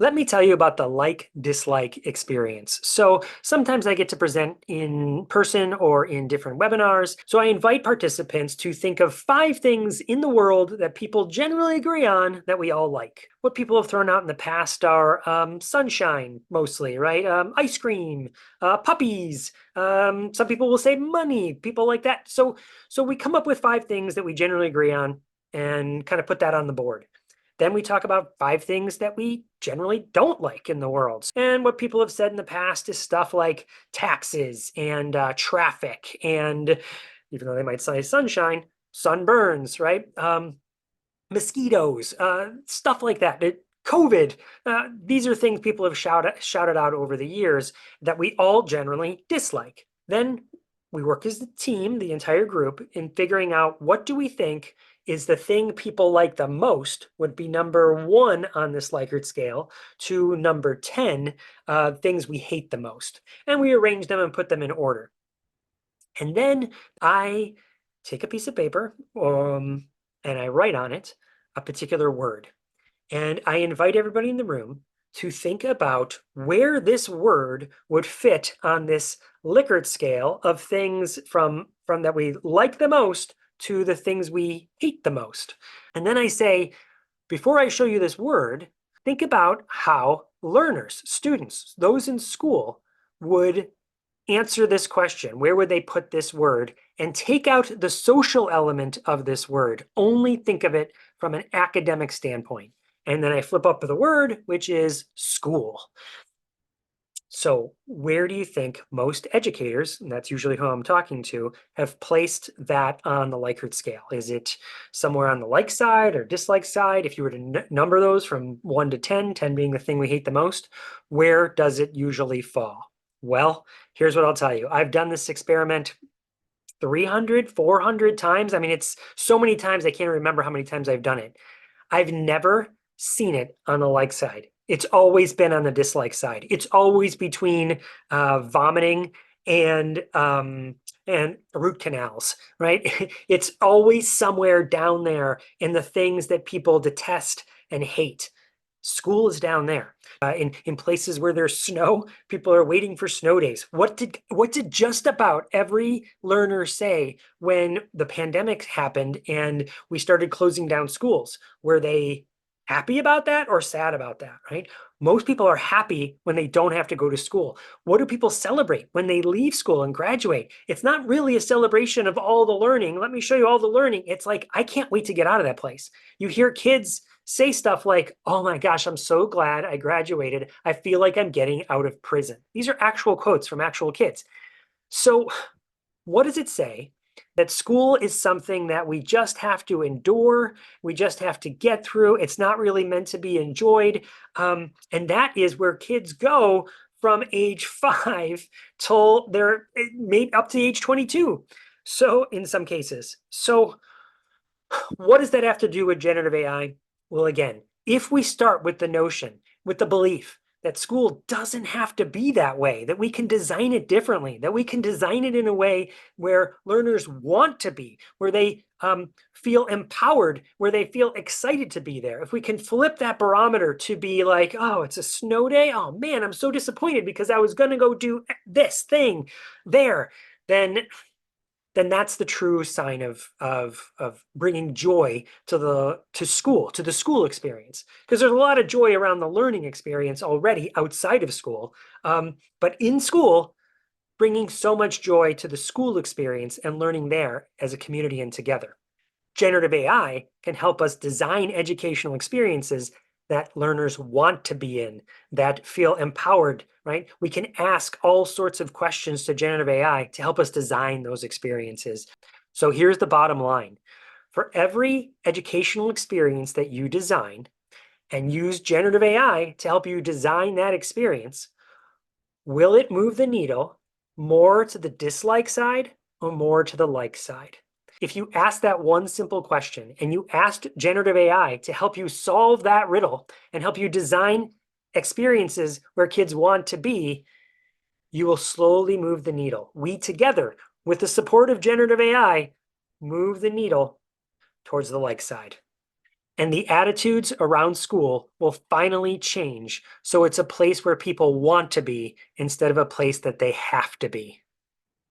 Let me tell you about the like-dislike experience. So sometimes I get to present in person or in different webinars. So I invite participants to think of 5 things in the world that people generally agree on that we all like. What people have thrown out in the past are sunshine, mostly, right? Ice cream, puppies. Some people will say money, people like that. So we come up with 5 things that we generally agree on and kind of put that on the board. Then we talk about 5 things that we generally don't like in the world. And what people have said in the past is stuff like taxes and traffic, and even though they might say sunshine, sunburns, right? Mosquitoes, stuff like that. COVID. These are things people have shouted out over the years that we all generally dislike. Then we work as a team, the entire group, in figuring out what do we think is the thing people like the most, would be number 1 on this Likert scale, to number 10 things we hate the most. And we arrange them and put them in order. And then I take a piece of paper and I write on it a particular word. And I invite everybody in the room to think about where this word would fit on this Likert scale of things from that we like the most to the things we hate the most. And then I say, before I show you this word, think about how learners, students, those in school would answer this question. Where would they put this word? And take out the social element of this word. Only think of it from an academic standpoint. And then I flip up the word, which is school. So where do you think most educators, and that's usually who I'm talking to, have placed that on the Likert scale? Is it somewhere on the like side or dislike side? If you were to number those from 1 to 10, 10 being the thing we hate the most, where does it usually fall? Well, here's what I'll tell you. I've done this experiment 300, 400 times. I mean, it's so many times I can't remember how many times I've done it. I've never seen it on the like side. It's always been on the dislike side. It's always between vomiting and root canals, right? It's always somewhere down there in the things that people detest and hate. School is down there. In places where there's snow, people are waiting for snow days. What did just about every learner say when the pandemic happened and we started closing down schools? Were they happy about that or sad about that, right? Most people are happy when they don't have to go to school. What do people celebrate when they leave school and graduate? It's not really a celebration of all the learning. Let me show you all the learning. It's like, I can't wait to get out of that place. You hear kids say stuff like, oh my gosh, I'm so glad I graduated. I feel like I'm getting out of prison. These are actual quotes from actual kids. So what does it say? That school is something that we just have to endure. We just have to get through. It's not really meant to be enjoyed. And that is where kids go from age 5 till they're made up to age 22. So in some cases. So what does that have to do with generative AI? Well, again, if we start with the notion, with the belief that school doesn't have to be that way, that we can design it differently, that we can design it in a way where learners want to be, where they feel empowered, where they feel excited to be there. If we can flip that barometer to be like, oh, it's a snow day. Oh man, I'm so disappointed because I was going to go do this thing there. Then that's the true sign of bringing joy to the school experience, because there's a lot of joy around the learning experience already outside of school, but in school, bringing so much joy to the school experience and learning there as a community and together. Generative AI can help us design educational experiences that learners want to be in, that feel empowered, right? We can ask all sorts of questions to generative AI to help us design those experiences. So here's the bottom line. For every educational experience that you design and use generative AI to help you design that experience, will it move the needle more to the dislike side or more to the like side? If you ask that one simple question and you asked generative AI to help you solve that riddle and help you design experiences where kids want to be, you will slowly move the needle. We together, with the support of generative AI, move the needle towards the like side. And the attitudes around school will finally change so it's a place where people want to be instead of a place that they have to be.